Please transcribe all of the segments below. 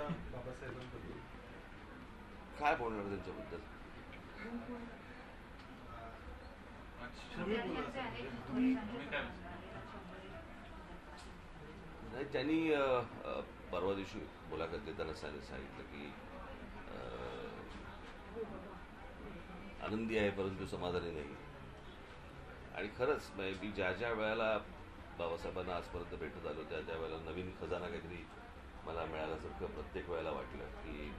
बाबासाहेबांबद्दल काय बोलणार त्यांच्याबद्दल? नाही, त्यांनी परवा दिवशी मुलाखत देताना सांगितलं की आनंदी आहे परंतु समाधानी नाही. आणि खरंच मी ज्या ज्या वेळेला बाबासाहेबांना आजपर्यंत भेटत आलो त्या त्या वेळेला नवीन खजाना काहीतरी मला मिळाल्यासारखं प्रत्येक वेळेला वाटलं की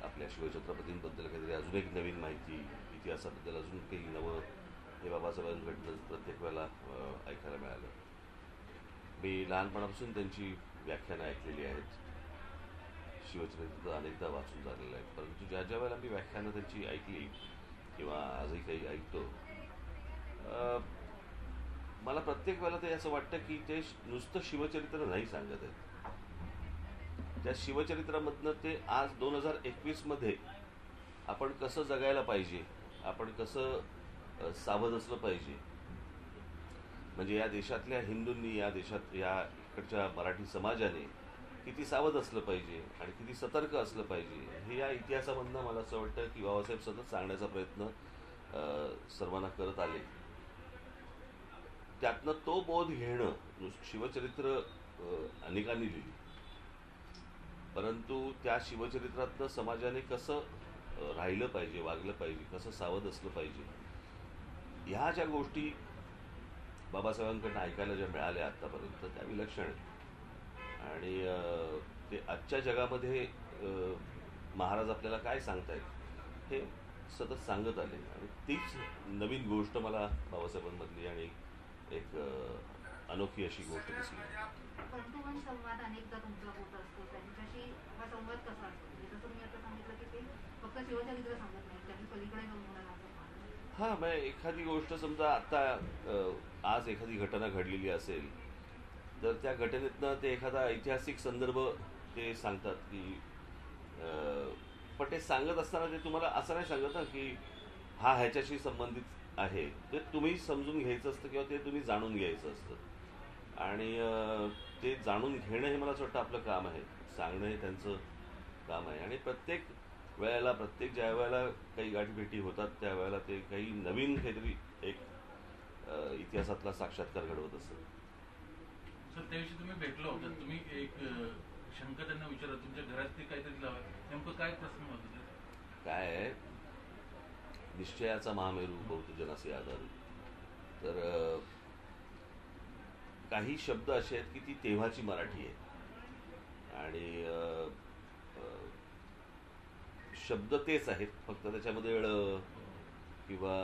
आपल्या शिवछत्रपतींबद्दल काहीतरी अजून एक नवीन माहिती, इतिहासाबद्दल अजून काही नवं हे बाबासाहेबांकडनं प्रत्येक वेळेला ऐकायला मिळालं. मी लहानपणापासून त्यांची व्याख्यानं ऐकलेली आहेत, शिवचरित्र अनेकदा वाचून झालेलं आहे, परंतु ज्या ज्या वेळेला मी व्याख्यानं त्यांची ऐकली किंवा आजही काही ऐकतो, मला प्रत्येक वेळेला ते असं वाटतं की ते नुसतं शिवचरित्र नाही सांगत आहेत. त्या शिवचरित्रामधनं ते आज 2021 आपण कसं जगायला पाहिजे, आपण कसं सावध असलं पाहिजे, म्हणजे या देशातल्या हिंदूंनी, या देशात या इकडच्या मराठी समाजाने किती सावध असलं पाहिजे आणि किती सतर्क असलं पाहिजे, हे या इतिहासामधनं मला असं वाटतं की बाबासाहेब सतत सांगण्याचा प्रयत्न सर्वांना करत आले. त्यातनं तो बोध घेणं, शिवचरित्र अनेकांनी लिहिली, परंतु त्या शिवचरित्रातनं समाजाने कसं राहिलं पाहिजे, वागलं पाहिजे, कसं सावध असलं पाहिजे, ह्या ज्या गोष्टी बाबासाहेबांकडनं ऐकायला ज्या मिळाल्या आत्तापर्यंत त्या विलक्षण आहेत. आणि ते आजच्या जगामध्ये महाराज आपल्याला काय सांगतायत हे सतत सांगत आले. आणि तीच नवीन गोष्ट मला बाबासाहेबांमधली आणि एक अनोखी अशी गोष्ट दिसली. पंतुवन संवाद अनेकदा तुमचा होत असतो, त्यांच्याशी हा संवाद कसा असतो? म्हणजे जसं तुम्ही आता सांगितलं की ते फक्त शिवचरित्र सांगत नाही, त्यांनी पलीकडे जाऊन म्हणाला असं. हां, मग एखादी गोष्ट समजा आता आज एखादी घटना घडलेली असेल तर त्या घटनेतनं ते एखादा ऐतिहासिक संदर्भ ते सांगतात की पण ते सांगत असताना ते तुम्हाला असं नाही सांगत ना की हा ह्याच्याशी संबंधित आहे. ते तुम्ही समजून घ्यायचं असतं किंवा ते तुम्ही जाणून घ्यायचं असतं. आणि ते जाणून घेणं हे मला असं वाटतं आपलं काम आहे, सांगणं हे त्यांचं काम आहे. आणि प्रत्येक वेळेला, प्रत्येक ज्या वेळेला काही गाठीभेटी होतात त्यावेळेला ते काही नवीन काहीतरी एक इतिहासातला साक्षात्कार घडवत असतं. सर, त्याविषयी तुम्ही भेटलो होता, तुम्ही एक शंका त्यांना विचारला, तुमच्या घरात ते काहीतरी लावा, नेमकं काय प्रश्न होता? काय निश्चयाचा महामेरू बहुजनासे आधारू. तर काही शब्द असे आहेत की ती तेव्हाची मराठी आहे आणि शब्द तेच आहेत, फक्त त्याच्यामध्ये किंवा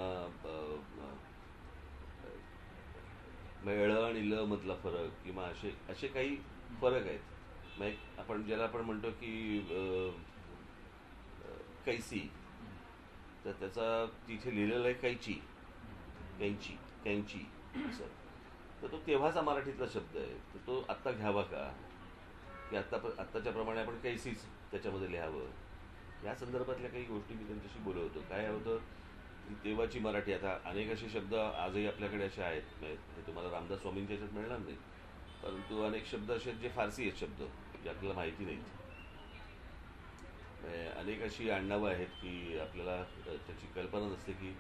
ळ आणि ल मधला फरक किंवा असे काही फरक आहेत. मग आपण ज्याला आपण म्हणतो की कैसी, तर त्याचा तिथे लिहिलेला आहे कैची, कैंची, कैंची असं. तर तो तेव्हाचा मराठीतला शब्द आहे, तर तो आत्ता घ्यावा का, की आत्ताच्या प्रमाणे आपण कैसीच त्याच्यामध्ये लिहावं, या संदर्भातल्या काही गोष्टी मी त्यांच्याशी बोलत होतो. काय होतं की तेव्हाची मराठी, आता अनेक असे शब्द आजही आपल्याकडे असे आहेत, हे तुम्हाला रामदास स्वामींच्या याच्यात मिळणार नाही, परंतु अनेक शब्द असे आहेत जे फारसी आहेत शब्द, जे आपल्याला माहिती नाहीत. अनेक अशी आडनावं आहेत की आपल्याला त्याची कल्पना नसते की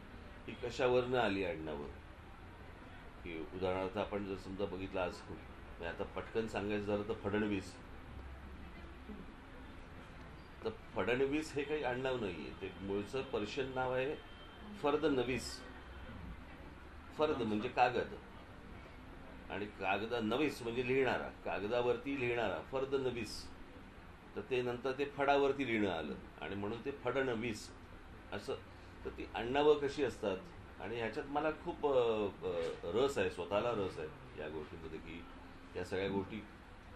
ही कशावरनं आली आडनावं. की उदाहरणार्थ आपण जर समजा बघितलं आज, आता पटकन सांगायचं झालं तर फडणवीस, तर फडणवीस हे काही आडनाव नाहीये, ते मूळचं पर्शियन नाव आहे फर्द नवीस. फर्द म्हणजे कागद, आणि कागदा नवीस म्हणजे लिहिणारा, कागदावरती लिहिणारा, फर्द नवीस. तर ते नंतर ते फडावरती लिहिणं आलं आणि म्हणून ते फडणवीस असं. तर ती आडनावं कशी असतात, आणि ह्याच्यात मला खूप रस आहे, स्वतःला रस आहे या गोष्टींमध्ये, की या सगळ्या गोष्टी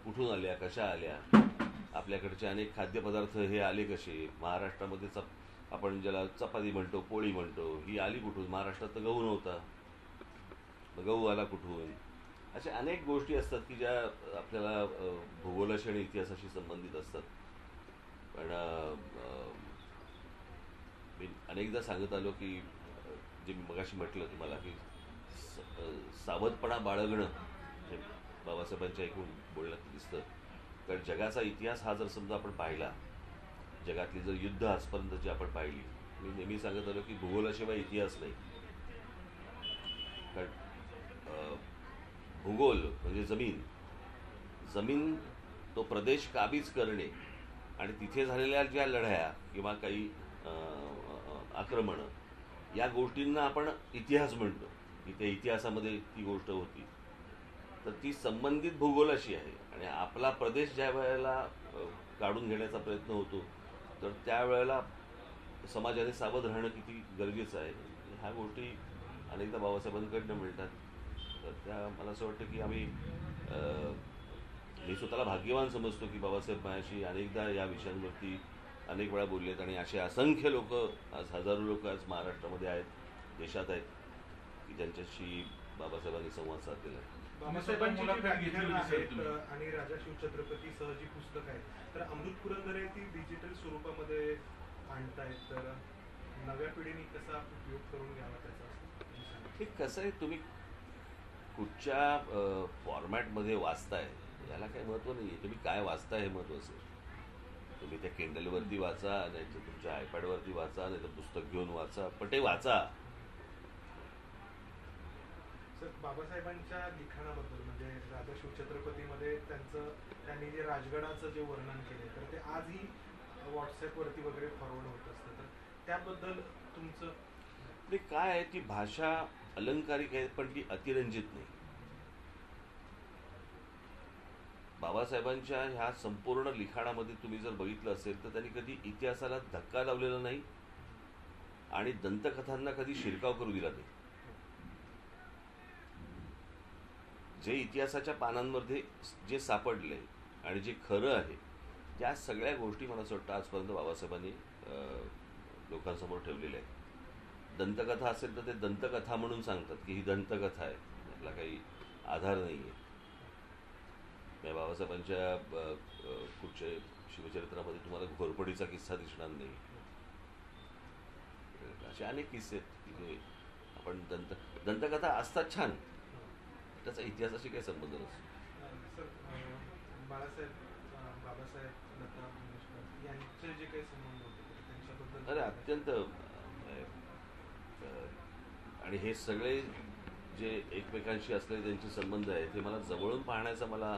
कुठून आल्या, कशा आल्या, आपल्याकडचे अनेक खाद्यपदार्थ हे आले कसे, महाराष्ट्रामध्ये आपण ज्याला चपाती म्हणतो, पोळी म्हणतो, ही आली कुठून, महाराष्ट्रात तर गहू नव्हता, गहू आला कुठून. अशा अनेक गोष्टी असतात की ज्या आपल्याला भूगोलाशी आणि इतिहासाशी संबंधित असतात. पण मी अनेकदा सांगत आलो की जे मी मगाशी म्हटलं तुम्हाला की सावधपणा बाळगणं हे बाबासाहेबांच्या ऐकून बोलण्यात दिसतं. कारण जगाचा इतिहास हा जर समजा आपण पाहिला, जगातली जर युद्ध आजपर्यंतची आपण पाहिली, मी नेहमी सांगत आलो की भूगोलाशिवाय इतिहास नाही. कारण भूगोल म्हणजे जमीन, जमीन तो प्रदेश काबीज करणे आणि तिथे झालेल्या ज्या लढाया किंवा काही आक्रमणं, या गोष्टींना आपण इतिहास म्हणतो की त्या इतिहासामध्ये ती गोष्ट होती. तर ती संबंधित भूगोलाशी आहे. आणि आपला प्रदेश ज्या वेळेला काढून घेण्याचा प्रयत्न होतो, तर त्यावेळेला समाजाने सावध राहणं किती गरजेचं आहे. ह्या गोष्टी अनेकदा बाबासाहेबांकडनं मिळतात. तर त्या मला असं वाटतं की आम्ही मी स्वतःला भाग्यवान समजतो की बाबासाहेब माझ्याशी अनेकदा या विषयांवरती अनेक वेळा बोललेत. आणि असे असंख्य लोक, आज हजारो लोक आज महाराष्ट्रामध्ये आहेत, देशात आहेत, की ज्यांच्याशी बाबासाहेबांनी संवाद साधलेला आहे. बाबासाहेबांची जी मुलाखत घेतली व्याख्यानं होती सर आहेत तुम्ही. आणि राजा शिवछत्रपतीसह जी पुस्तकं आहेत, तर अमृत पुरंदरे ती डिजिटल स्वरूपामध्ये आणतायत. तर नव्या पिढीने कसा उपयोग करून घ्यावा त्याचा? हे कसं आहे, तुम्ही कुठच्या फॉर्मॅटमध्ये वाचताय याला काही महत्त्व नाही आहे. तुम्ही काय वाचताय हे महत्त्वाचं आहे. तुम्ही त्या किंडलवरती वाचा, नाही तर तुमच्या आयपॅडवरती वाचा, नाही तर पुस्तक घेऊन वाचा, पण ते वाचा. सर, बाबासाहेबांच्या लिखाणाबद्दल म्हणजे राजा शिवछत्रपतीमध्ये त्यांनी जे राजगडाचं जे वर्णन केले, तर ते आजही व्हॉट्सॲपवरती वगैरे फॉरवर्ड होत असतं. तर त्याबद्दल तुमचं ते काय आहे, ती भाषा अलंकारिक आहे, पण ती अतिरंजित नाही. बाबासाहेबांच्या ह्या संपूर्ण लिखाणामध्ये तुम्ही जर बघितलं असेल तर त्यांनी कधी इतिहासाला धक्का लावलेला नाही आणि दंतकथांना कधी शिरकाव करू दिला नाही. जे इतिहासाच्या पानांमध्ये जे सापडले आणि जे खरं आहे, त्या सगळ्या गोष्टी मला असं वाटतं आजपर्यंत बाबासाहेबांनी लोकांसमोर ठेवलेल्या आहेत. दंतकथा असेल तर ते दंतकथा म्हणून सांगतात की ही दंतकथा आहे, याला काही आधार नाही आहे. बाबासाहेबांच्या कुठच्या शिवचरित्रामध्ये तुम्हाला घोरपडीचा किस्सा दिसणार नाही. असे अनेक किस्से आहेत की जे आपण दंतकथा असतात छान, त्याचा इतिहासाशी काही संबंध नसतो. सर, बाबासाहेब लता मंगेशकर यांचे जे काही संबंध होते त्यांच्याबद्दल? अरे अत्यंत आणि हे सगळे जे एकमेकांशी असलेले त्यांचे संबंध आहेत ते मला जवळून पाहण्याचा मला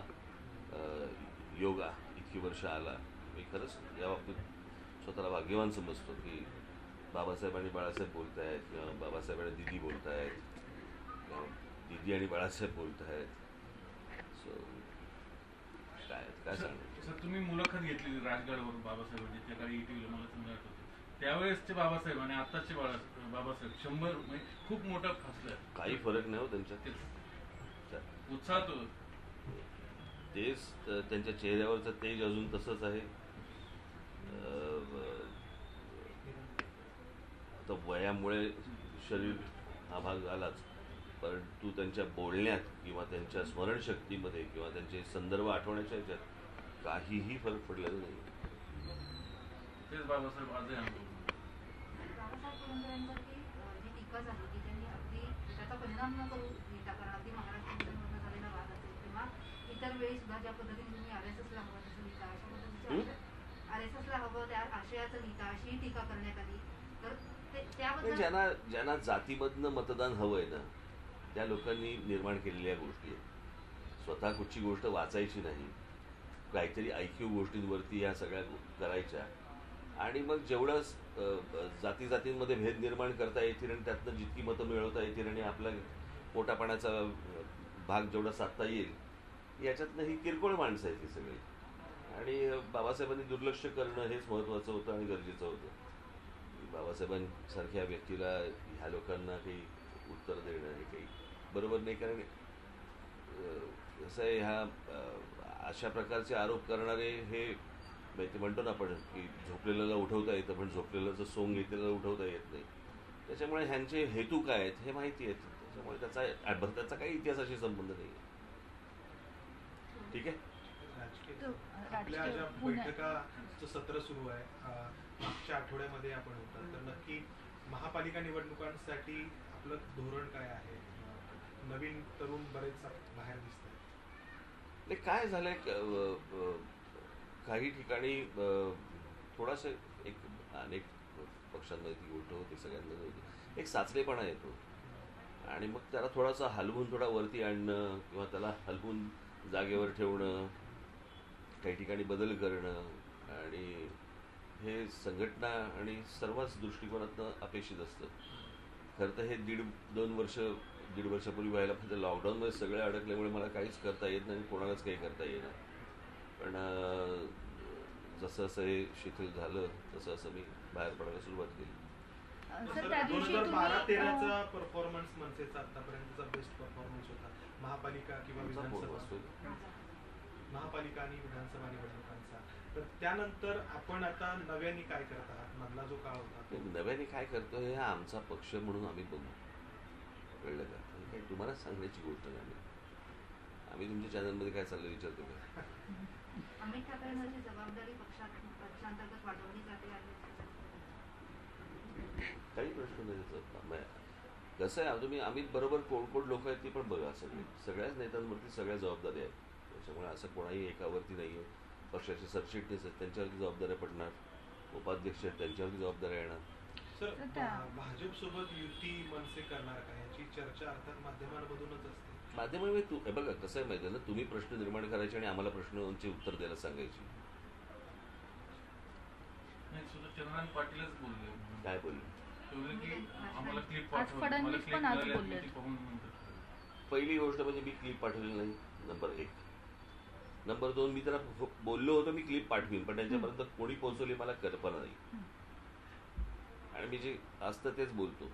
योग इतकी वर्ष आला. मी खरंच या बाबतीत स्वतःला भाग्यवान समजतो की बाबासाहेब आणि बाळासाहेब बोलत आहेत, किंवा बाबासाहेब आणि दिदी बोलत आहेत, किंवा दिदी आणि बाळासाहेब बोलत आहेत. सो काय सांगू. सर, तुम्ही मुलाखत घेतली राजगडवरून बाबासाहेबांची, त्या काळी टीव्हीला मला समजा आठवतं. त्यावेळेसचे बाबासाहेब आणि आताचे बाबासाहेब 100 म्हणजे खूप मोठा फसला. काही फरक नाही हो त्यांच्यात. उत्साहात तेच त्यांच्या चेहऱ्यावरचं तेज अजून तसंच आहे. आता वयामुळे शरीर हा भाग झालाच, परंतु त्यांच्या बोलण्यात किंवा त्यांच्या स्मरणशक्तीमध्ये किंवा त्यांचे संदर्भ आठवण्याच्या ह्याच्यात काहीही फरक पडलेला नाही. तेच बाबासाहेब आजही अनुभव. बाबासाहेब पुरंदरेंवरती जी टीका झाली की त्यांनी अगदी त्याचा परिणाम न करू देता, कारण अगदी महाराष्ट्रामध्ये झालेला वाद असेल किंवा इतर वेळी सुद्धा ज्या पद्धतीने तुम्ही RSSला हवं तसं लिहिता, अशा पद्धतीचे RSSला हवं त्या आशयाचं लिहिता, अशी टीका करण्यात आली. तर त्याबद्दल ज्यांना जातीमधनं मतदान हवंय ना, त्या लोकांनी निर्माण केलेल्या गोष्टी आहेत. स्वतः कुठची गोष्ट वाचायची नाही, काहीतरी ऐकीव गोष्टींवरती ह्या सगळ्या करायच्या, आणि मग जेवढं जातींमध्ये भेद निर्माण करता येतील आणि त्यातनं जितकी मतं मिळवता येतील आणि आपला पोटापाण्याचा भाग जेवढा साधता येईल, याच्यातनं ही किरकोळ माणसं आहेत ही सगळी. आणि बाबासाहेबांनी दुर्लक्ष करणं हेच महत्त्वाचं होतं आणि गरजेचं होतं. बाबासाहेबांसारख्या व्यक्तीला ह्या लोकांना काही उत्तर देणं हे काही बरोबर नाही. कारण कसं आहे, ह्या अशा प्रकारचे आरोप करणारे हे म्हणतो ना आपण की झोपलेल्याला उठवता येतं, पण झोपलेल्याचं सोंग घेतलेलं उठवता येत नाही. त्याच्यामुळे ह्यांचे हेतू काय आहेत हे माहिती आहेत. त्याच्यामुळे त्याचा काही इतिहासाशी संबंध नाही. ठीक आहे. आपल्या ज्या बैठकाचं सत्र सुरू आहे, मागच्या आठवड्यामध्ये आपण होतात, तर नक्की महापालिका निवडणुकांसाठी आपलं धोरण काय आहे? नवीन तरुण बरेच बाहेर दिसतात. काय झालंय, काही ठिकाणी थोडासा एक अनेक पक्षांमध्ये ती गोष्ट होती, सगळ्यांमध्ये होती, एक साचलेपणा येतो आणि मग त्याला थोडासा हलवून थोडा वरती आणणं किंवा त्याला हलवून जागेवर ठेवणं, काही ठिकाणी बदल करणं आणि हे संघटना आणि सर्वच दृष्टिकोनातनं अपेक्षित असतं. खरं तर हे दीड वर्षापूर्वी व्हायला पाहिजे. लॉकडाऊनमध्ये सगळे अडकल्यामुळे मला काहीच करता येत नाही, कोणालाच काही करता येणार. पण जसं असं हे शिथिल झालं तसं असं मी बाहेर पडायला सुरुवात केली. सर त्या दिवशी 2012-13चा परफॉर्मन्स मनसेचा आतापर्यंतचा बेस्ट परफॉर्मन्स होता. महापालिका किंवा तुमचा फोन विधानसभा, वाजतोय? महापालिका आणि विधानसभा निवडणुकांचा. तर त्यानंतर आपण आता नव्याने काय करत आहात? मधला जो काळ होता तो नव्याने काय करतो हे आमचा पक्ष म्हणून आम्ही बघू. कळलं का? हे काही तुम्हाला सांगण्याची गोष्ट नाही. आम्ही तुमच्या चॅनलमध्ये काय चाललं विचारतो का? अमित ठाकरेंची जबाबदारी पक्षांतर्गत वाढवली जाते आहे. काही प्रश्न नाही त्याचा. कसं आहे, तुम्ही आम्ही बरोबर कोण लोक आहेत ती पण बघा. सगळ्याच नेत्यांवरती सगळ्या जबाबदाऱ्या आहेत. त्याच्यामुळे असं कोणाही एकावरती नाही आहे. पक्षाचे सरचिटणीस आहेत त्यांच्यावरती जबाबदाऱ्या पडणार, उपाध्यक्ष आहेत त्यांच्यावरती जबाबदाऱ्या येणार. सर, भाजपसोबत युती मनसे करणार का याची चर्चा अर्थात माध्यमांमधूनच असते. माध्यमामध्ये हे बघा कसं आहे माहिती आहे ना, तुम्ही प्रश्न निर्माण करायचे आणि आम्हाला प्रश्नांची उत्तर द्यायला सांगायची. नाही, सुद्धा चंद्रकांत पाटीलच बोलले. काय बोलले? ते बोलले की आम्हाला क्लिप आज फडणवीस पण आज बोलले. पहिली गोष्ट म्हणजे मी क्लिप पाठवली नाही, नंबर 1. नंबर 2, मी त्यांना बोललो होतो मी क्लिप पाठवीन, पण त्यांच्यापर्यंत कोणी पोहोचवली मला कल्पना नाही. आणि मी जे असतं तेच बोलतो.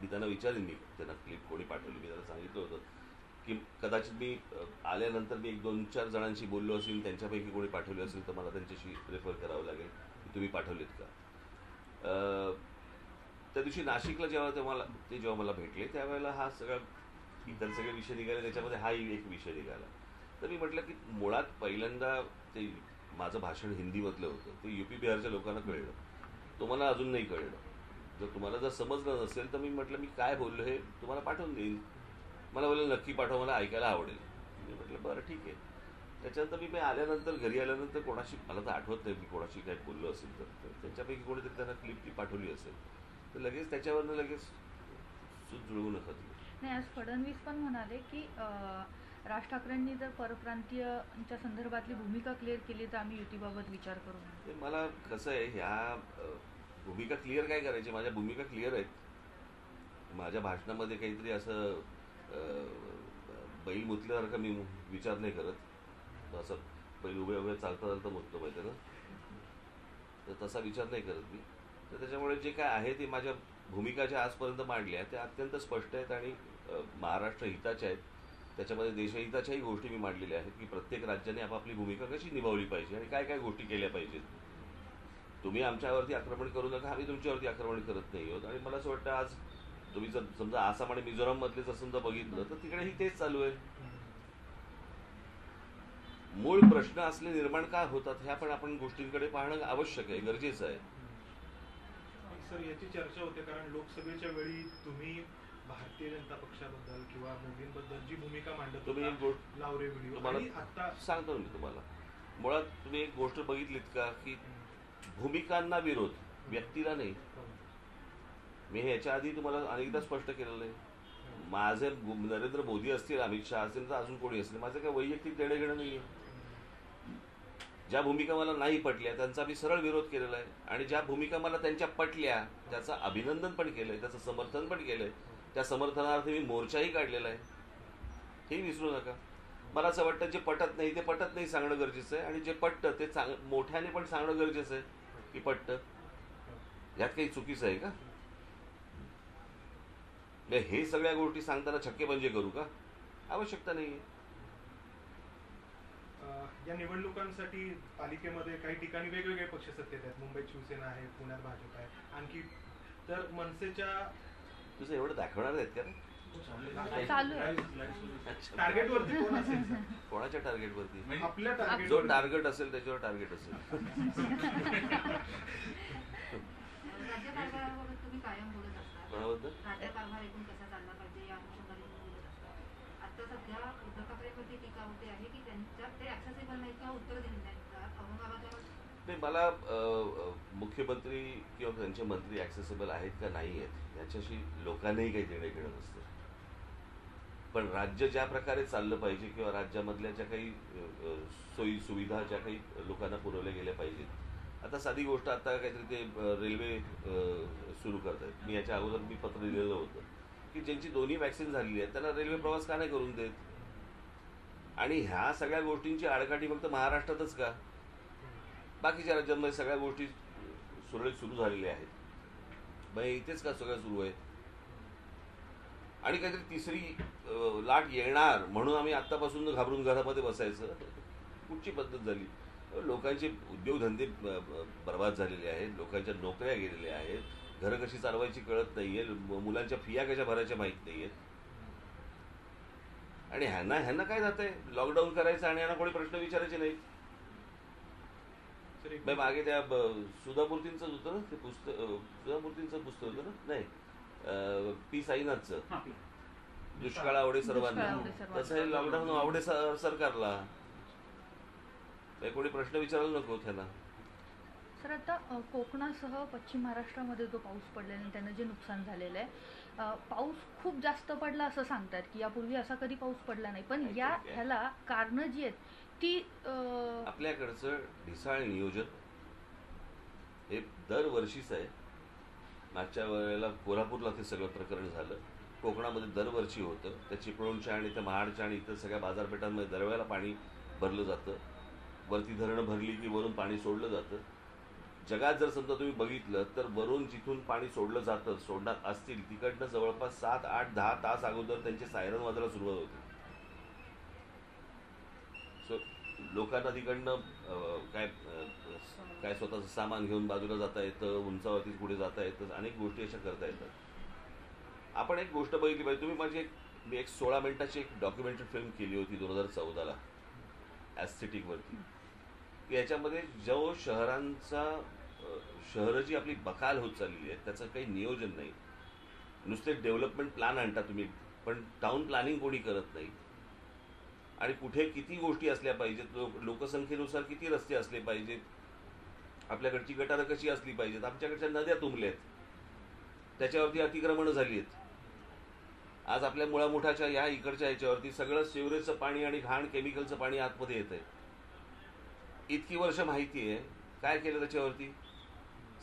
मी त्यांना विचारेन, मी त्यांना क्लिप कोणी पाठवली. मी त्यांना सांगितलं होतं की कदाचित मी आल्यानंतर मी 1-2-4 जणांशी बोललो असेल, त्यांच्यापैकी कोणी पाठवली असेल तर मला त्यांच्याशी रेफर करावं लागेल की तुम्ही पाठवलेत का. त्या दिवशी नाशिकला जेव्हा मला भेटले त्यावेळेला हा सगळा इतर सगळे विषय निघाले, त्याच्यामध्ये हाही एक विषय निघाला. तर मी म्हटलं की मुळात पहिल्यांदा ते माझं भाषण हिंदीमधलं होतं, ते UP बिहारच्या लोकांना कळलं, तुम्हाला अजून नाही कळलं. तुम्हाला जर समजलं नसेल तर मी म्हटलं मी काय बोललो हे तुम्हाला पाठवून देईन. मला बोललं नक्की पाठव, मला ऐकायला आवडेल. मी म्हटलं बरं ठीक आहे. त्याच्यानंतर मी आल्यानंतर घरी आल्यानंतर कोणाशी, मला तर आठवत नाही मी कोणाशी काय बोललो असेल तर त्यांच्यापैकी कोणीतरी त्यांना क्लिप पाठवली असेल तर लगेच त्याच्यावरनं लगेच जुळवू नका तुम्ही. नाही, आज फडणवीस पण म्हणाले की राज ठाकरेंनी जर परप्रांतीयांच्या संदर्भातली भूमिका क्लिअर केली तर आम्ही युतीबाबत विचार करू. ते मला कसं आहे, ह्या भूमिका क्लिअर काय करायची, माझ्या भूमिका क्लिअर आहेत. माझ्या भाषणामध्ये काहीतरी असं बैल मुतल्यासारखं मी विचार नाही करत. असं बैल उभे चालता मुततो माहिती ना, तर तसा विचार नाही करत मी. तर त्याच्यामुळे जे काय आहे ते माझ्या भूमिका ज्या आजपर्यंत मांडल्या त्या अत्यंत स्पष्ट आहेत आणि महाराष्ट्र हिताच्या आहेत. त्याच्यामध्ये देशहिताच्याही गोष्टी मी मांडलेल्या आहेत की प्रत्येक राज्याने आपापली भूमिका कशी निभावली पाहिजे आणि काय काय गोष्टी केल्या पाहिजेत. तुम्ही आमच्यावरती आक्रमण करू नका, आम्ही तुमच्यावरती आक्रमण करत नाही आहोत. आणि मला असं वाटतं आज तुम्ही जर समजा आसाम आणि मिझोराममधले जर समजा बघितलं तर तिकडेही तेच चालू आहे. मूळ प्रश्न असले निर्माण का होतात ह्या पण आपण गोष्टींकडे पाहणं आवश्यक आहे, गरजेचं आहे. सर, याची चर्चा होते कारण लोकसभेच्या वेळी तुम्ही भारतीय जनता पक्षाबद्दल किंवा मोदींबद्दल जी भूमिका मांडत तुम्ही एक गोष्ट लावरे व्हिडिओ तुम्हाला आणि आता सांगतो मी तुम्हाला. मुळात तुम्ही एक गोष्ट बघितलीत का की भूमिकांना विरोध, व्यक्तीला नाही. मी ह्याच्या आधी तुम्हाला अनेकदा स्पष्ट केलेलं आहे. माझे नरेंद्र मोदी असतील, अमित शहा असतील तर अजून कोणी असेल, माझं काही वैयक्तिक देणं घेणं नाही आहे. ज्या भूमिका मला नाही पटल्या त्यांचा मी सरळ विरोध केलेला आहे आणि ज्या भूमिका मला त्यांच्या पटल्या त्याचं अभिनंदन पण केलंय, त्याचं समर्थन पण केलंय. त्या समर्थनार्थ मी मोर्चाही काढलेला आहे, हे विसरू नका. मला असं वाटतं जे पटत नाही ते पटत नाही सांगणं गरजेचं आहे आणि जे पटतं ते मोठ्याने पण सांगणं गरजेचं आहे की पटतं. ह्यात काही चुकीचं आहे का? हे सगळ्या गोष्टी सांगताना छक्केपंजे करू का? आवश्यकता नाही आहे. या निवडणुकांसाठी पालिकेमध्ये काही ठिकाणी वेगवेगळे पक्ष सत्तेत आहेत. मुंबईत शिवसेना आहे, पुण्यात भाजप आहे, आणखी तर मनसेच्या तुझं एवढं दाखवणार आहेत का? चालू आहे. टार्गेट वरती कोण असेल सर? कोणाच्या टार्गेट वरती? आपल्या टार्गेट. जो टार्गेट असेल त्याच्यावर टार्गेट असेल. राज्यकारभाराबाबत तुम्ही कायम बोलत असता. कोणाबद्दल? राज्यकारभार एकूण कसा चालला पाहिजे या अनुषंगाने बोलत असता. आता सध्या उद्धव ठाकरेंवरती टीका होते आहे की त्यांच्या ते ऍक्सेसिबल नाहीत किंवा उत्तर दिली नाहीत नाही, मला मुख्यमंत्री किंवा त्यांचे मंत्री ॲक्सेसिबल आहेत का नाही आहेत याच्याशी लोकांनाही काही देणं घेणं नसतं. पण राज्य ज्या प्रकारे चाललं पाहिजे किंवा राज्यामधल्या ज्या काही सोयी सुविधा ज्या काही लोकांना पुरवल्या गेल्या पाहिजेत. आता साधी गोष्ट, आता काहीतरी ते रेल्वे सुरू करत आहेत. मी याच्या अगोदर मी पत्र लिहिलेलं होतं की ज्यांची दोन्ही वॅक्सिन झालेली आहेत त्यांना रेल्वे प्रवास का नाही करून देत. आणि ह्या सगळ्या गोष्टींची आडकाठी फक्त महाराष्ट्रातच का, बाकीच्या राज्यांमध्ये सगळ्या गोष्टी सुरळीत सुरू झालेल्या आहेत, मग इथेच का सगळं सुरू आहे. आणि काहीतरी तिसरी लाट येणार म्हणून आम्ही आत्तापासून घाबरून घरामध्ये बसायचं, कुठची पद्धत झाली. लोकांचे उद्योगधंदे बर्बाद झालेले आहेत, लोकांच्या नोकऱ्या गेलेल्या आहेत, घरं कशी चालवायची कळत नाहीये, मुलांच्या फिया कशा भरायच्या माहीत नाहीयेत. आणि ह्यांना काय जातंय, लॉकडाऊन करायचं आणि ह्यांना कोणी प्रश्न विचारायचे नाहीत. मागे त्या सुधामूर्तींचं होतं ना ते पुस्तक, सुधामूर्तींचं पुस्तक होतं ना, नाही पी साईनाथचं, दुष्काळ आवडे सर्वांना. तसं हे लॉकडाऊन आवडे सरकारला, कोणी प्रश्न विचारायला नको त्यांना. सर, आता कोकणासह पश्चिम महाराष्ट्रामध्ये जो पाऊस पडलेला आणि त्यानं जे नुकसान झालेलं आहे, पाऊस खूप जास्त पडला असं सांगतात की यापूर्वी असा कधी पाऊस पडला नाही, पण ह्याला कारणं जी आहेत ती आपल्याकडचं ढिसाळ नियोजन हे दरवर्षीच आहे. मागच्या वेळेला कोल्हापूरला ते सगळं प्रकरण झालं, कोकणामध्ये दरवर्षी होतं. त्या चिपळूणच्या आणि त्या महाडच्या आणि इतर सगळ्या बाजारपेठांमध्ये दरवेळेला पाणी भरलं जातं. वरती धरणं भरली की वरून पाणी सोडलं जातं. जगात जर समजा तुम्ही बघितलं तर वरून जिथून पाणी सोडलं जातं, सोडणार असतील तिकडनं जवळपास 7, 8, 10 तास अगोदर त्यांचे सायरन वाजायला सुरुवात होते. सो लोकांना तिकडनं काय स्वतःचं सामान घेऊन बाजूला जाता येतं, उंचावरतीच पुढे जाता येतं, अनेक गोष्टी अशा करता येतात. आपण एक गोष्ट बघितली पाहिजे. तुम्ही मी एक 16 मिनिटाची एक डॉक्युमेंटरी फिल्म केली होती 2014ला ॲस्थेटिकवरती, की याच्यामध्ये जो शहरं जी आपली बकाल होत चाललेली आहे त्याचं काही नियोजन नाही. नुसते डेव्हलपमेंट प्लॅन आणता तुम्ही, पण टाउन प्लॅनिंग कोणी करत नाही. आणि कुठे किती गोष्टी असल्या पाहिजेत, लोकसंख्येनुसार किती रस्ते असले पाहिजेत, आपल्याकडची गटारं कशी असली पाहिजेत, आमच्याकडच्या नद्या तुंबल्या आहेत, त्याच्यावरती अतिक्रमणं झाली आहेत. आज आपल्या मुळामुठाच्या या इकडच्या ह्याच्यावरती सगळं सिवरेजचं पाणी आणि घाण केमिकलचं पाणी आतमध्ये येत आहे. इतकी वर्ष माहिती आहे, काय केलं त्याच्यावरती.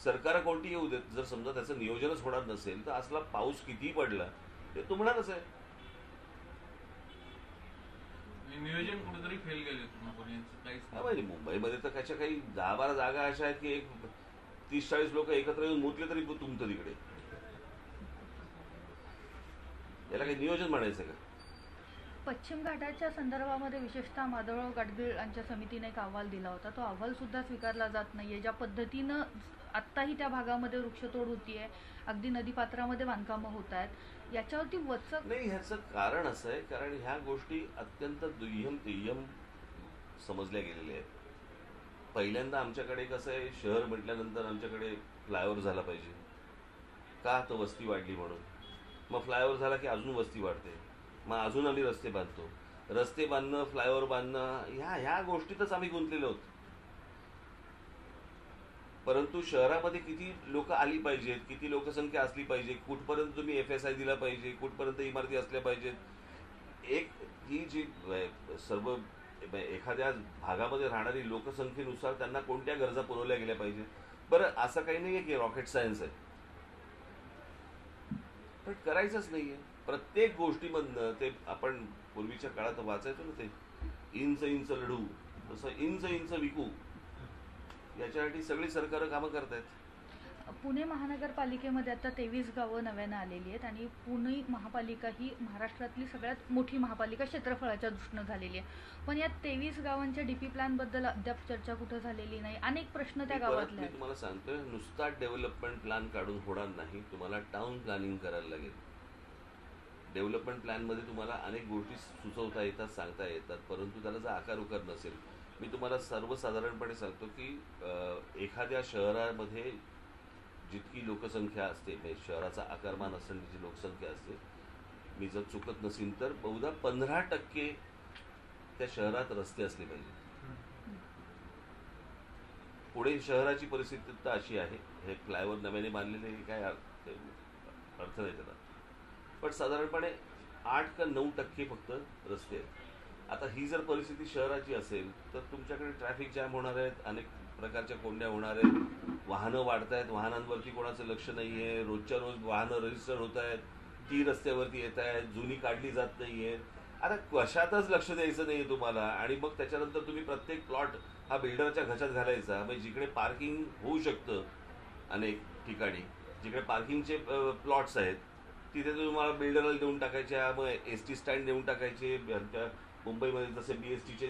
सरकार कोणती येऊ देत, जर समजा त्याचं नियोजनच होणार नसेल तर असला पाऊस कितीही पडला ते तुंबणारच आहे. नियोजन कुठेतरी फेल गेले माहिती. मुंबईमध्ये तर त्याच्या काही 10-12 जागा अशा आहेत की एक 30-40 लोक एकत्र येऊन मुतले तरी तुमचं तिकडे. याला काही नियोजन म्हणायचं का. पश्चिम घाटाच्या संदर्भामध्ये विशेषतः माधवराव गाडगीळ यांच्या समितीने एक अहवाल दिला होता. तो अहवाल सुद्धा स्वीकारला जात नाहीये. ज्या पद्धतीनं आत्ताही त्या भागामध्ये वृक्षतोड होतीये, अगदी नदीपात्रामध्ये बांधकामं होत आहेत, याच्यावरती वचक नाही. ह्याचं कारण असं आहे, कारण ह्या गोष्टी अत्यंत दुय्यम समजल्या गेलेल्या आहेत. पहिल्यांदा आमच्याकडे कसं आहे, शहर म्हटल्यानंतर आमच्याकडे फ्लायओव्हर झाला पाहिजे का, तर वस्ती वाढली म्हणून. मग फ्लायओव्हर झाला की अजून वस्ती वाढते, मग अजून आम्ही रस्ते बांधतो. रस्ते बांधणं, फ्लायओव्हर बांधणं, ह्या गोष्टीतच आम्ही गुंतलेलो आहोत. परंतु शहरामध्ये किती लोक आली पाहिजेत, किती लोकसंख्या असली पाहिजे, कुठपर्यंत तुम्ही FSI दिला पाहिजे, कुठपर्यंत इमारती असल्या पाहिजेत, एक ही जी सर्व एखाद्या भागामध्ये राहणारी लोकसंख्येनुसार त्यांना कोणत्या गरजा पुरवल्या गेल्या पाहिजेत. बरं, असं काही नाहीये की रॉकेट सायन्स आहे, पण करायचंच नाहीये. प्रत्येक गोष्टीमधनं ते आपण पूर्वीच्या काळात वाचायचो ना, ते इंच इंच लढू तसं इंच इंच विकू, याच्यासाठी सगळी सरकारं कामं करतायत. पुणे महानगरपालिकेमध्ये आता 23 गावं नव्यानं आलेली आहेत आणि पुणे महापालिका ही महाराष्ट्रातली सगळ्यात मोठी महापालिका क्षेत्रफळाच्या दृष्टीनं झालेली आहे. पण या 23 गावांच्या DP प्लॅनबद्दल अद्याप चर्चा कुठं झालेली नाही. अनेक प्रश्न त्या गावातले आहेत. मी तुम्हाला सांगतोय, नुसता डेव्हलपमेंट प्लॅन काढून होणार नाही, तुम्हाला टाउन प्लॅनिंग करायला लागेल. डेव्हलपमेंट प्लॅनमध्ये तुम्हाला अनेक गोष्टी सुचवता येतात, सांगता येतात, परंतु त्याला जर आकार उकार नसेल. मी तुम्हाला सर्वसाधारणपणे सांगतो की एखाद्या शहरामध्ये जितकी लोकसंख्या असते, म्हणजे शहराचा आकारमान असताना जी लोकसंख्या असते, मी जर चुकत नसेल तर बहुधा 15% त्या शहरात रस्ते असले पाहिजे. पुणे शहराची परिस्थिती तर अशी आहे, हे फ्लायओव्हर नव्याने बांधलेले काय अर्थ नाही त्याला, पण साधारणपणे 8 का 9% फक्त रस्ते आहेत. आता ही जर परिस्थिती शहराची असेल तर तुमच्याकडे ट्रॅफिक जॅम होणार आहेत, अनेक प्रकारच्या कोंड्या होणार आहेत, वाहनं वाढत आहेत, वाहनांवरती कोणाचं लक्ष नाही आहे, रोजच्या रोज वाहनं रजिस्टर होत आहेत, ती रस्त्यावरती येत आहेत, जुनी काढली जात नाही आहे. आता कशातच लक्ष द्यायचं नाही आहे तुम्हाला, आणि मग त्याच्यानंतर तुम्ही प्रत्येक प्लॉट हा बिल्डरच्या घशात घालायचा. म्हणजे जिकडे पार्किंग होऊ शकतं अनेक ठिकाणी, जिकडे पार्किंगचे प्लॉट्स आहेत तिथे तुम्हाला बिल्डरला देऊन टाकायच्या, मग एस टी स्टँड देऊन टाकायचे. मुंबईमध्ये जसे BSTचे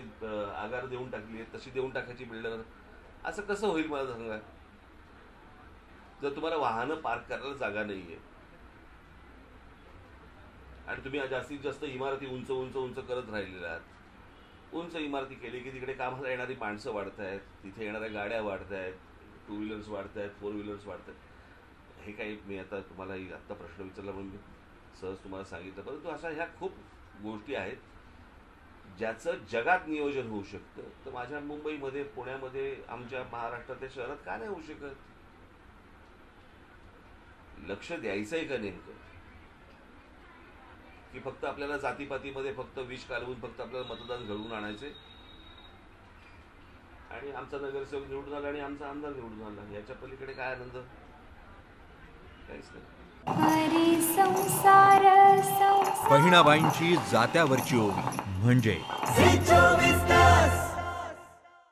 आगार देऊन टाकली आहेत तशी देऊन टाकायची बिल्डर. असं कसं होईल मला सांगा, जर तुम्हाला वाहनं पार्क करायला जागा नाहीये आणि तुम्ही जास्तीत जास्त इमारती उंच उंच उंच करत राहिलेल्या आहात. उंच इमारती केली की तिकडे कामाला येणारी माणसं वाढत आहेत, तिथे येणाऱ्या गाड्या वाढत आहेत, 2 व्हीलर्स वाढत आहेत, 4 व्हीलर्स वाढत आहेत. हे काही मी आता तुम्हाला आत्ता प्रश्न विचारला म्हणून मी सहज तुम्हाला सांगितलं, परंतु अशा ह्या खूप गोष्टी आहेत ज्याचं जगात नियोजन होऊ शकतं. तर माझ्या मुंबईमध्ये, पुण्यामध्ये, आमच्या महाराष्ट्रातल्या शहरात का नाही होऊ शकत? लक्ष द्यायचंय का नेमकं, की फक्त आपल्याला जातीपातीमध्ये फक्त विष कालवून फक्त आपल्याला मतदान घडवून आणायचे आणि आमचा नगरसेवक निवडून आला आणि आमचा आमदार निवडून आला, याच्या पलीकडे काय आनंद? काहीच नाही. बहिणाबाईंची जात्यावरची ओवी म्हणजे